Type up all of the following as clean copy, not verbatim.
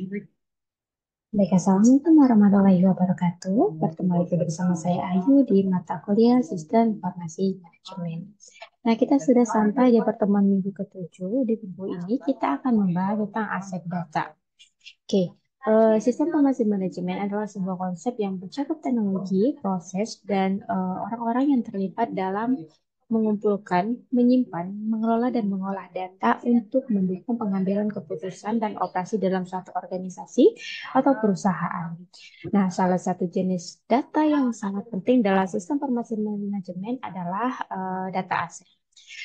Baik, Assalamualaikum warahmatullahi wabarakatuh. Bertemu lagi bersama saya Ayu di mata kuliah Sistem Informasi Manajemen. Nah, kita sudah sampai di pertemuan minggu ketujuh. Di minggu ini kita akan membahas tentang aset data. Oke, sistem informasi manajemen adalah sebuah konsep yang mencakup teknologi, proses, dan orang-orang yang terlibat dalam mengumpulkan, menyimpan, mengelola, dan mengolah data untuk mendukung pengambilan keputusan dan operasi dalam suatu organisasi atau perusahaan. Nah, salah satu jenis data yang sangat penting dalam sistem informasi manajemen adalah data aset.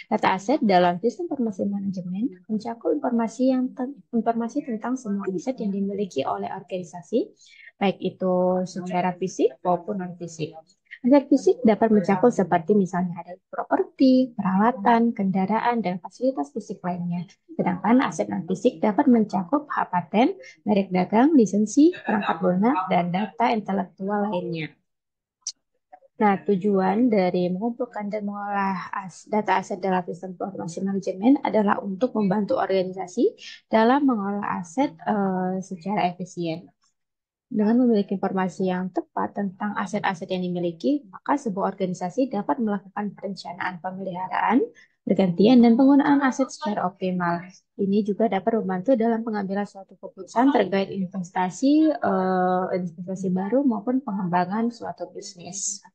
Data aset dalam sistem informasi manajemen mencakup informasi tentang semua aset yang dimiliki oleh organisasi, baik itu secara fisik maupun non fisik. Aset fisik dapat mencakup seperti misalnya ada properti, peralatan, kendaraan, dan fasilitas fisik lainnya. Sedangkan aset non fisik dapat mencakup hak paten, merek dagang, lisensi, perangkat lunak, dan data intelektual lainnya. Nah, tujuan dari mengumpulkan dan mengolah data aset dalam sistem informasi manajemen adalah untuk membantu organisasi dalam mengolah aset secara efisien. Dengan memiliki informasi yang tepat tentang aset-aset yang dimiliki, maka sebuah organisasi dapat melakukan perencanaan pemeliharaan, pergantian, dan penggunaan aset secara optimal. Ini juga dapat membantu dalam pengambilan suatu keputusan terkait investasi baru maupun pengembangan suatu bisnis.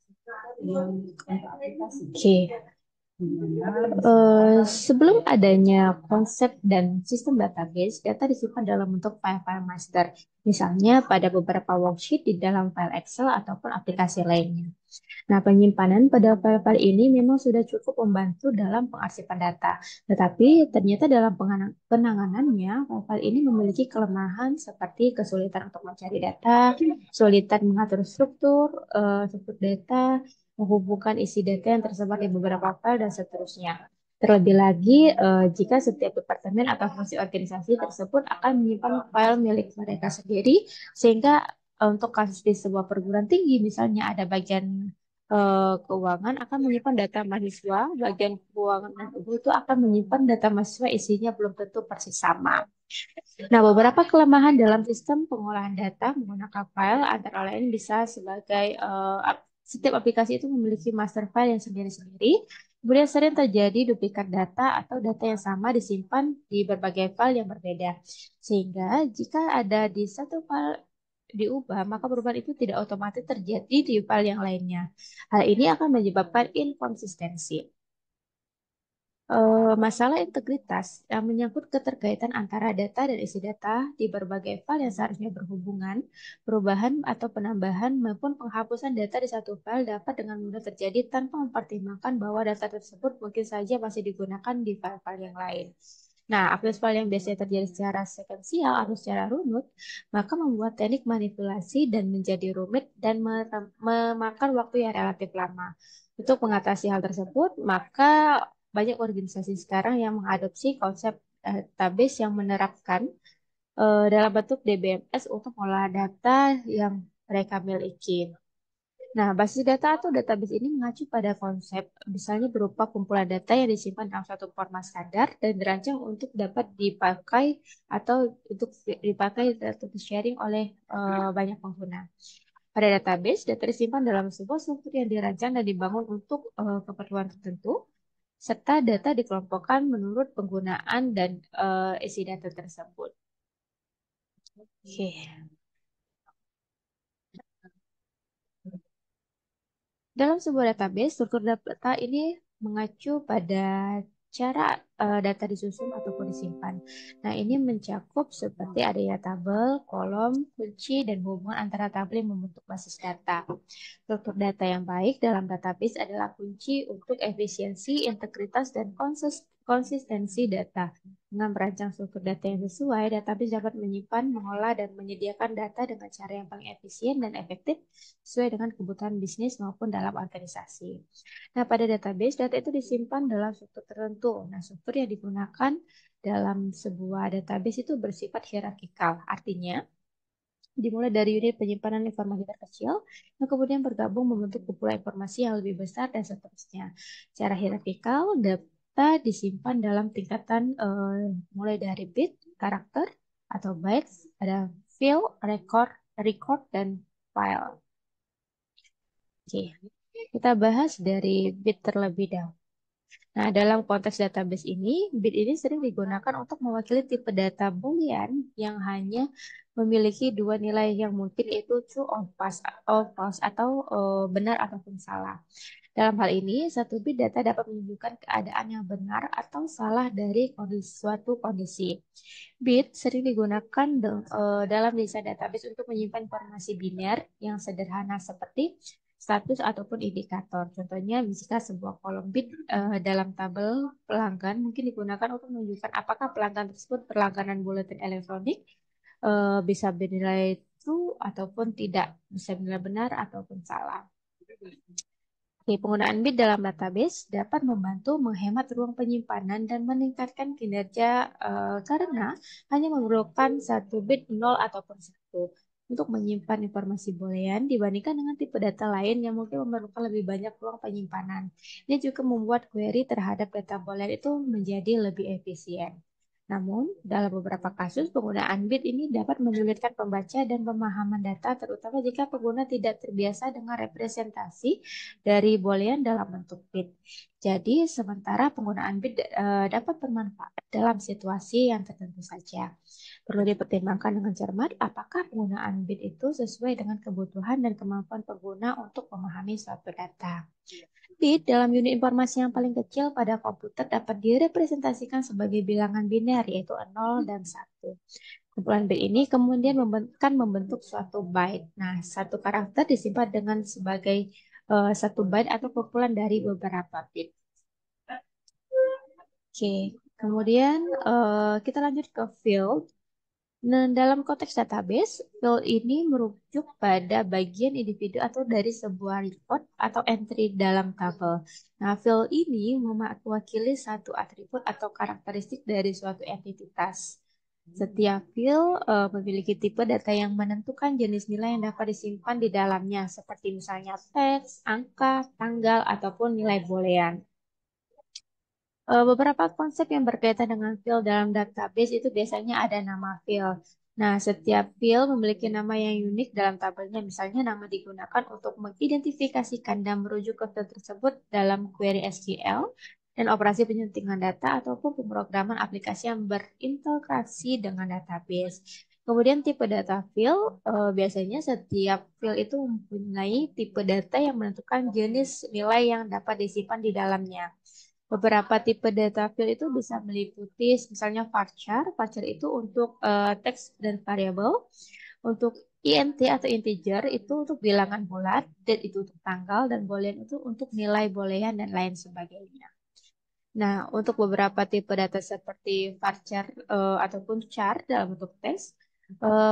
Oke. Sebelum adanya konsep dan sistem database, data disimpan dalam bentuk file-file master, misalnya pada beberapa worksheet di dalam file Excel ataupun aplikasi lainnya. Nah, penyimpanan pada file-file ini memang sudah cukup membantu dalam pengarsipan data, tetapi ternyata dalam penanganannya, file-file ini memiliki kelemahan seperti kesulitan untuk mencari data, kesulitan mengatur struktur data, menghubungkan isi data yang tersebar di beberapa file, dan seterusnya. Terlebih lagi, jika setiap departemen atau fungsi organisasi tersebut akan menyimpan file milik mereka sendiri, sehingga untuk kasus di sebuah perguruan tinggi, misalnya ada bagian keuangan akan menyimpan data mahasiswa, bagian keuangan dan itu akan menyimpan data mahasiswa isinya belum tentu persis sama. Nah, beberapa kelemahan dalam sistem pengolahan data menggunakan file antara lain bisa sebagai setiap aplikasi itu memiliki master file yang sendiri-sendiri. Kemudian sering terjadi duplikat data atau data yang sama disimpan di berbagai file yang berbeda. Sehingga jika ada di satu file diubah, maka perubahan itu tidak otomatis terjadi di file yang lainnya. Hal ini akan menyebabkan inkonsistensi. Masalah integritas yang menyangkut keterkaitan antara data dan isi data di berbagai file yang seharusnya berhubungan, perubahan atau penambahan maupun penghapusan data di satu file dapat dengan mudah terjadi tanpa mempertimbangkan bahwa data tersebut mungkin saja masih digunakan di file-file yang lain. Nah, akses file yang biasanya terjadi secara sekuensial atau secara runut, maka membuat teknik manipulasi dan menjadi rumit dan memakan waktu yang relatif lama. Untuk mengatasi hal tersebut, maka banyak organisasi sekarang yang mengadopsi konsep database yang menerapkan dalam bentuk DBMS untuk mengolah data yang mereka miliki. Nah, basis data atau database ini mengacu pada konsep, misalnya berupa kumpulan data yang disimpan dalam suatu format standar dan dirancang untuk dapat dipakai atau untuk dipakai atau sharing oleh banyak pengguna. Pada database, data disimpan dalam sebuah struktur yang dirancang dan dibangun untuk keperluan tertentu, serta data dikelompokkan menurut penggunaan dan isi data tersebut. Oke. Dalam sebuah database, struktur data ini mengacu pada cara data disusun ataupun disimpan. Nah, ini mencakup seperti adanya tabel, kolom, kunci, dan hubungan antara tabel yang membentuk basis data. Struktur data yang baik dalam database adalah kunci untuk efisiensi, integritas, dan konsistensi data. Dengan merancang struktur data yang sesuai, database dapat menyimpan, mengolah, dan menyediakan data dengan cara yang paling efisien dan efektif sesuai dengan kebutuhan bisnis maupun dalam organisasi. Nah, pada database, data itu disimpan dalam struktur tertentu. Nah, struktur yang digunakan dalam sebuah database itu bersifat hierarkikal. Artinya, dimulai dari unit penyimpanan informasi terkecil, yang kemudian bergabung membentuk kumpulan informasi yang lebih besar dan seterusnya. Secara hierarkikal, data disimpan dalam tingkatan mulai dari bit, karakter, atau bytes, ada fill, record, dan file. Oke, kita bahas dari bit terlebih dahulu. Nah, dalam konteks database ini, bit ini sering digunakan untuk mewakili tipe data boolean yang hanya memiliki dua nilai yang mungkin, yaitu true or false atau benar ataupun salah. Dalam hal ini, satu bit data dapat menunjukkan keadaan yang benar atau salah dari suatu kondisi. Bit sering digunakan dalam desain database untuk menyimpan informasi biner yang sederhana seperti status ataupun indikator. Contohnya, jika sebuah kolom bit dalam tabel pelanggan mungkin digunakan untuk menunjukkan apakah pelanggan tersebut berlangganan buletin elektronik, bisa bernilai true ataupun tidak, bisa bernilai benar ataupun salah. Oke, penggunaan bit dalam database dapat membantu menghemat ruang penyimpanan dan meningkatkan kinerja karena hanya memerlukan satu bit 0 ataupun 1 untuk menyimpan informasi boolean dibandingkan dengan tipe data lain yang mungkin memerlukan lebih banyak ruang penyimpanan. Ini juga membuat query terhadap data boolean itu menjadi lebih efisien. Namun, dalam beberapa kasus, penggunaan bit ini dapat menyulitkan pembaca dan pemahaman data, terutama jika pengguna tidak terbiasa dengan representasi dari boolean dalam bentuk bit. Jadi, sementara penggunaan bit dapat bermanfaat dalam situasi yang tertentu saja. Perlu dipertimbangkan dengan cermat apakah penggunaan bit itu sesuai dengan kebutuhan dan kemampuan pengguna untuk memahami suatu data. Bit dalam unit informasi yang paling kecil pada komputer dapat direpresentasikan sebagai bilangan biner, yaitu 0 dan 1. Kumpulan bit ini kemudian membentuk suatu byte. Nah, satu karakter disimpan dengan sebagai satu byte atau kumpulan dari beberapa bit. Oke, kemudian kita lanjut ke field. Nah, dalam konteks database, field ini merujuk pada bagian individu atau dari sebuah record atau entry dalam tabel. Nah, field ini mewakili satu atribut atau karakteristik dari suatu entitas. Setiap field memiliki tipe data yang menentukan jenis nilai yang dapat disimpan di dalamnya, seperti misalnya teks, angka, tanggal, ataupun nilai boolean. Beberapa konsep yang berkaitan dengan field dalam database itu biasanya ada nama field. Nah, setiap field memiliki nama yang unik dalam tabelnya. Misalnya, nama digunakan untuk mengidentifikasikan dan merujuk ke field tersebut dalam query SQL dan operasi penyuntingan data ataupun pemrograman aplikasi yang berintegrasi dengan database. Kemudian tipe data field, biasanya setiap field itu mempunyai tipe data yang menentukan jenis nilai yang dapat disimpan di dalamnya. Beberapa tipe data field itu bisa meliputi misalnya varchar. Varchar itu untuk teks dan variabel. Untuk int atau integer itu untuk bilangan bulat, date itu untuk tanggal, dan boolean itu untuk nilai boolean dan lain sebagainya. Nah, untuk beberapa tipe data seperti varchar ataupun char dalam bentuk teks,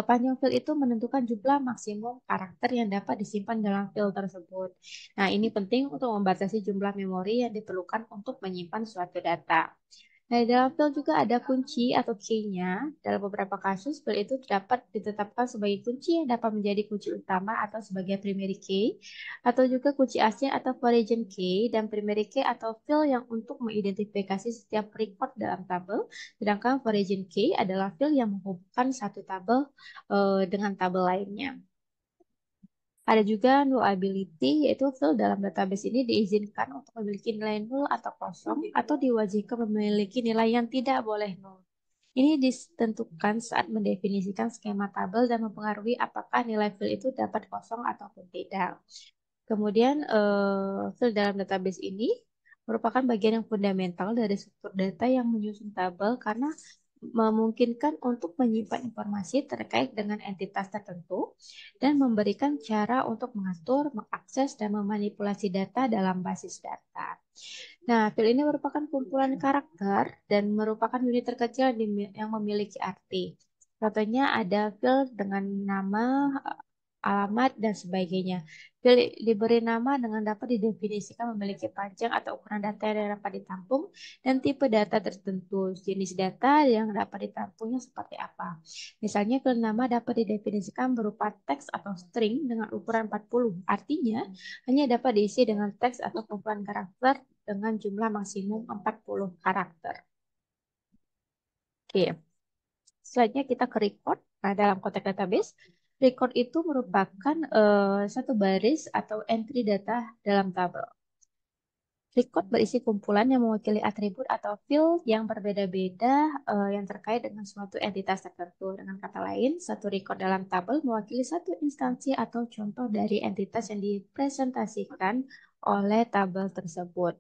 panjang field itu menentukan jumlah maksimum karakter yang dapat disimpan dalam field tersebut. Nah, ini penting untuk membatasi jumlah memori yang diperlukan untuk menyimpan suatu data. Nah, di dalam field juga ada kunci atau key-nya. Dalam beberapa kasus, field itu dapat ditetapkan sebagai kunci yang dapat menjadi kunci utama atau sebagai primary key, atau juga kunci asing atau origin key, dan primary key atau field yang untuk mengidentifikasi setiap record dalam tabel, sedangkan origin key adalah field yang menghubungkan satu tabel dengan tabel lainnya. Ada juga nullability, yaitu field dalam database ini diizinkan untuk memiliki nilai nol atau kosong, atau diwajibkan memiliki nilai yang tidak boleh nol. Ini ditentukan saat mendefinisikan skema tabel dan mempengaruhi apakah nilai field itu dapat kosong ataupun tidak. Kemudian, field dalam database ini merupakan bagian yang fundamental dari struktur data yang menyusun tabel karena memungkinkan untuk menyimpan informasi terkait dengan entitas tertentu dan memberikan cara untuk mengatur, mengakses, dan memanipulasi data dalam basis data. Nah, field ini merupakan kumpulan karakter dan merupakan unit terkecil yang memiliki arti. Contohnya ada field dengan nama, alamat, dan sebagainya. Field diberi nama dengan dapat didefinisikan memiliki panjang atau ukuran data yang dapat ditampung dan tipe data tertentu. Jenis data yang dapat ditampungnya seperti apa. Misalnya, field nama dapat didefinisikan berupa teks atau string dengan ukuran 40. Artinya, hanya dapat diisi dengan teks atau kumpulan karakter dengan jumlah maksimum 40 karakter. Oke. Selanjutnya kita ke record. Nah, dalam konteks database, record itu merupakan satu baris atau entry data dalam tabel. Record berisi kumpulan yang mewakili atribut atau field yang berbeda-beda yang terkait dengan suatu entitas tertentu. Dengan kata lain, satu record dalam tabel mewakili satu instansi atau contoh dari entitas yang dipresentasikan oleh tabel tersebut.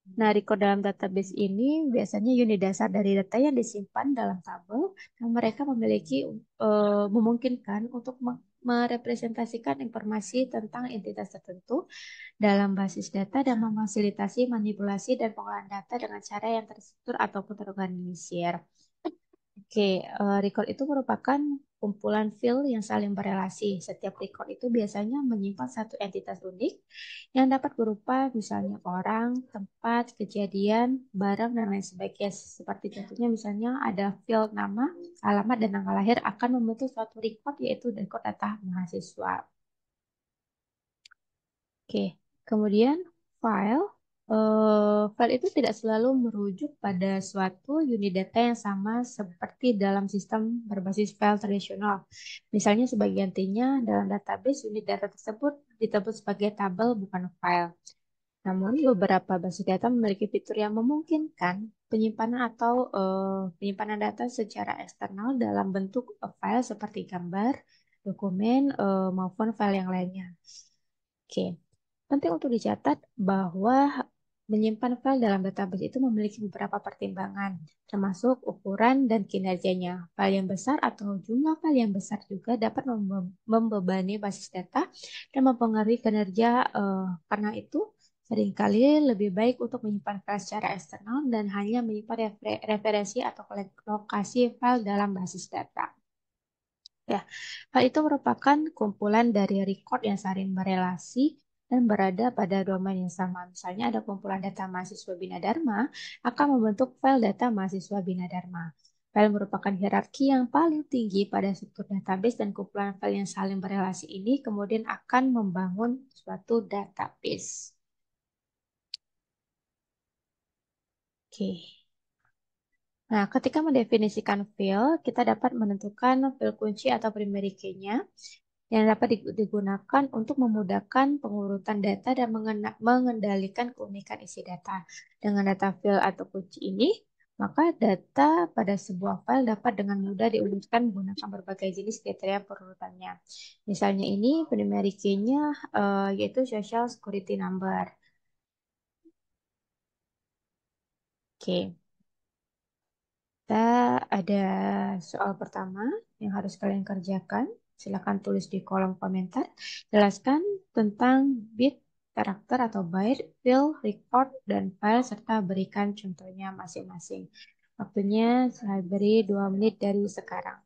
Nah, record dalam database ini biasanya unit dasar dari data yang disimpan dalam tabel yang mereka memungkinkan untuk merepresentasikan informasi tentang entitas tertentu dalam basis data dan memfasilitasi manipulasi dan pengolahan data dengan cara yang terstruktur ataupun terorganisir. Oke, record itu merupakan kumpulan field yang saling berelasi. Setiap record itu biasanya menyimpan satu entitas unik yang dapat berupa misalnya orang, tempat, kejadian, barang, dan lain sebagainya. Seperti contohnya misalnya ada field nama, alamat, dan tanggal lahir akan membentuk suatu record yaitu record data mahasiswa. Oke, kemudian file. File itu tidak selalu merujuk pada suatu unit data yang sama seperti dalam sistem berbasis file tradisional. Misalnya sebagai gantinya dalam database unit data tersebut disebut sebagai tabel bukan file. Namun beberapa basis data memiliki fitur yang memungkinkan penyimpanan atau penyimpanan data secara eksternal dalam bentuk file seperti gambar, dokumen, maupun file yang lainnya. Oke. Penting untuk dicatat bahwa menyimpan file dalam database itu memiliki beberapa pertimbangan, termasuk ukuran dan kinerjanya. File yang besar atau jumlah file yang besar juga dapat membebani basis data dan mempengaruhi kinerja. Karena itu, seringkali lebih baik untuk menyimpan file secara eksternal dan hanya menyimpan referensi atau lokasi file dalam basis data. Ya, hal itu merupakan kumpulan dari record yang saling berelasi dan berada pada domain yang sama. Misalnya ada kumpulan data mahasiswa Bina Dharma akan membentuk file data mahasiswa Bina Dharma. File merupakan hierarki yang paling tinggi pada struktur database dan kumpulan file yang saling berelasi ini kemudian akan membangun suatu database. Oke. Nah, ketika mendefinisikan field, kita dapat menentukan field kunci atau primary key-nya yang dapat digunakan untuk memudahkan pengurutan data dan mengendalikan keunikan isi data. Dengan data field atau kunci ini, maka data pada sebuah file dapat dengan mudah diurutkan menggunakan berbagai jenis kriteria perurutannya. Misalnya ini primary key-nya yaitu Social Security Number. Oke. Kita ada soal pertama yang harus kalian kerjakan. Silakan tulis di kolom komentar. Jelaskan tentang bit, karakter atau byte, field, record, dan file, serta berikan contohnya masing-masing. Waktunya saya beri 2 menit dari sekarang.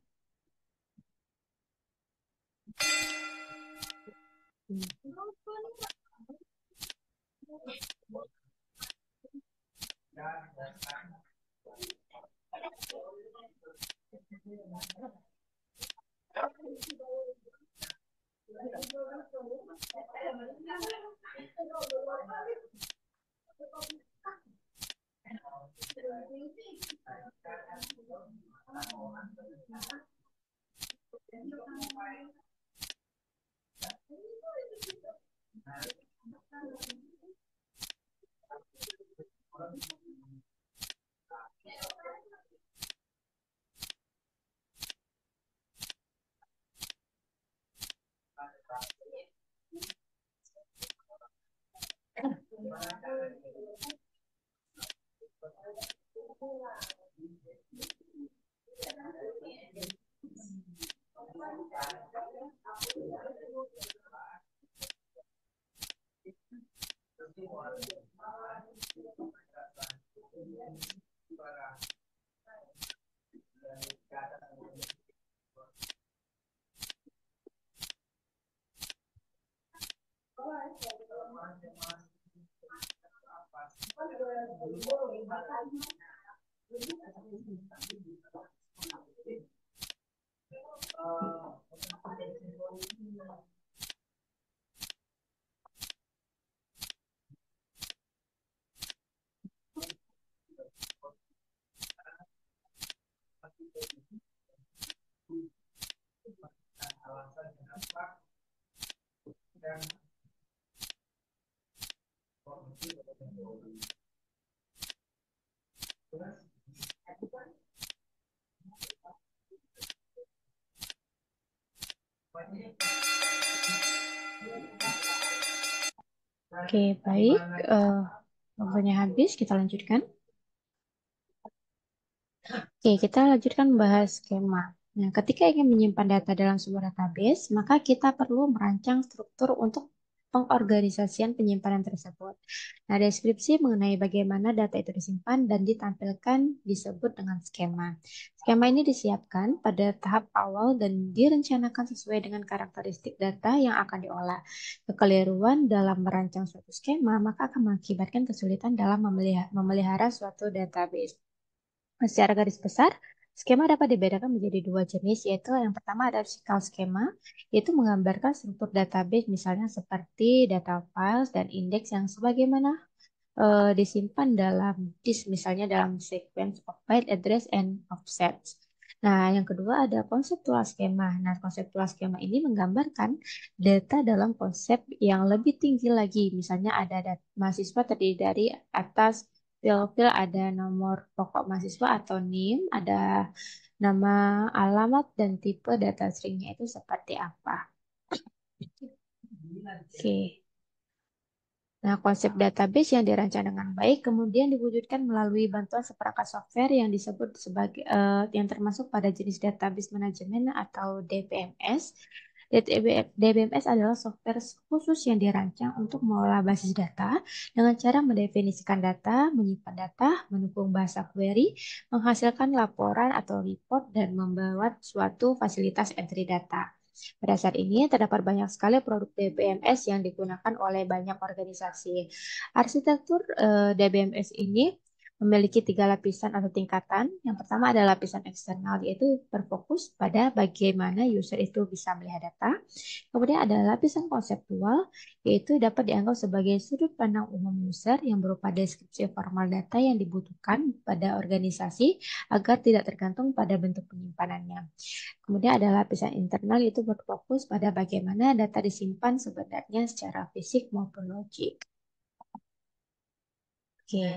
Oke, baik. Eh, Waktunya habis, kita lanjutkan. Oke, kita lanjutkan membahas skema. Nah, ketika ingin menyimpan data dalam sebuah database, maka kita perlu merancang struktur untuk pengorganisasian penyimpanan tersebut. Nah, deskripsi mengenai bagaimana data itu disimpan dan ditampilkan disebut dengan skema. Skema ini disiapkan pada tahap awal dan direncanakan sesuai dengan karakteristik data yang akan diolah. Kekeliruan dalam merancang suatu skema maka akan mengakibatkan kesulitan dalam memelihara suatu database. Secara garis besar, skema dapat dibedakan menjadi dua jenis, yaitu yang pertama ada physical skema, yaitu menggambarkan struktur database misalnya seperti data files dan indeks yang sebagaimana disimpan dalam disk, misalnya dalam sequence of byte address and offsets. Nah, yang kedua ada konseptual skema. Nah, konseptual skema ini menggambarkan data dalam konsep yang lebih tinggi lagi. Misalnya ada mahasiswa terdiri dari atas field-field, ada nomor pokok mahasiswa atau NIM, ada nama, alamat, dan tipe data stringnya itu seperti apa. Oke. Nah, konsep database yang dirancang dengan baik kemudian diwujudkan melalui bantuan seperangkat software yang disebut sebagai yang termasuk pada jenis database management atau DBMS. DBMS adalah software khusus yang dirancang untuk mengolah basis data dengan cara mendefinisikan data, menyimpan data, mendukung bahasa query, menghasilkan laporan atau report, dan membuat suatu fasilitas entry data. Pada saat ini, terdapat banyak sekali produk DBMS yang digunakan oleh banyak organisasi. Arsitektur DBMS ini memiliki tiga lapisan atau tingkatan. Yang pertama adalah lapisan eksternal, yaitu berfokus pada bagaimana user itu bisa melihat data. Kemudian ada lapisan konseptual, yaitu dapat dianggap sebagai sudut pandang umum user yang berupa deskripsi formal data yang dibutuhkan pada organisasi agar tidak tergantung pada bentuk penyimpanannya. Kemudian ada lapisan internal, yaitu berfokus pada bagaimana data disimpan sebenarnya secara fisik maupun logik. Oke.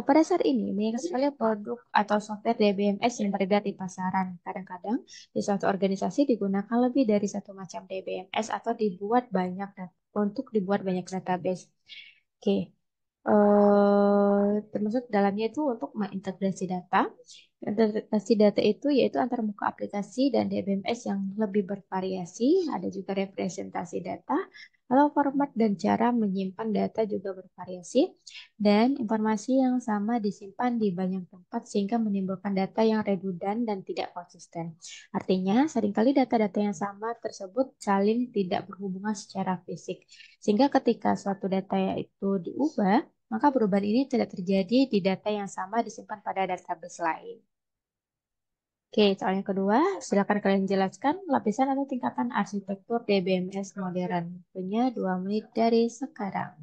Pada saat ini, banyak sekali produk atau software DBMS yang beredar di pasaran. Kadang-kadang, di suatu organisasi digunakan lebih dari satu macam DBMS atau untuk dibuat banyak database. Oke. Termasuk dalamnya itu untuk mengintegrasi data. Integrasi data itu yaitu antar muka aplikasi dan DBMS yang lebih bervariasi. Ada juga representasi data, lalu format dan cara menyimpan data juga bervariasi, dan informasi yang sama disimpan di banyak tempat sehingga menimbulkan data yang redundan dan tidak konsisten. Artinya, seringkali data-data yang sama tersebut saling tidak berhubungan secara fisik, sehingga ketika suatu data itu diubah, maka perubahan ini tidak terjadi di data yang sama disimpan pada database lain. Oke, soal yang kedua, silakan kalian jelaskan lapisan atau tingkatan arsitektur DBMS modern. Punya 2 menit dari sekarang.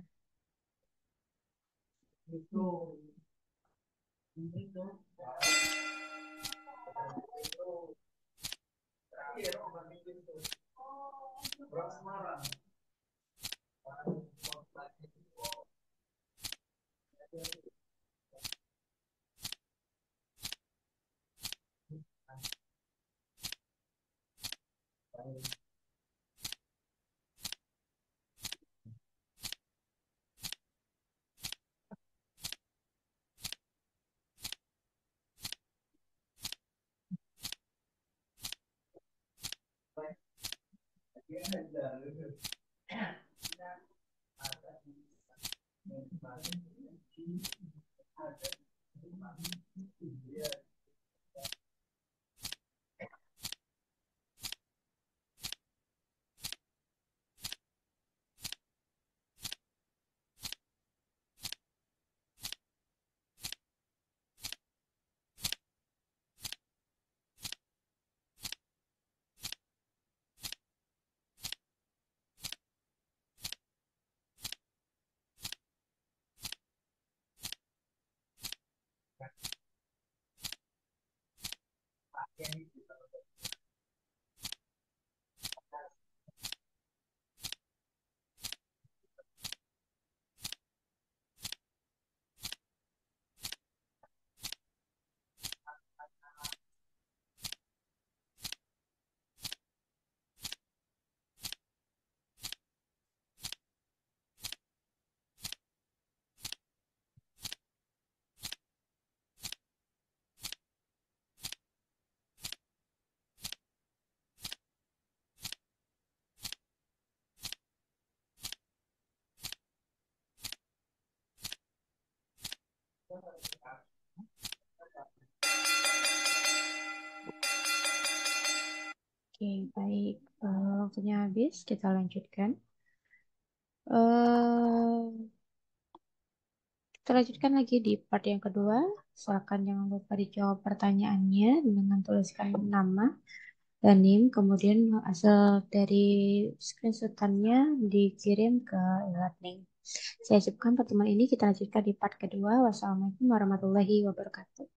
Oke, baik. Waktunya habis, kita lanjutkan. eh kita lanjutkan lagi di part yang kedua. Silakan jangan lupa dijawab pertanyaannya dengan tuliskan nama dan NIM, kemudian hasil dari screenshotannya dikirim ke e-learning. Saya cukupkan pertemuan ini, kita lanjutkan di part kedua. Wassalamualaikum warahmatullahi wabarakatuh.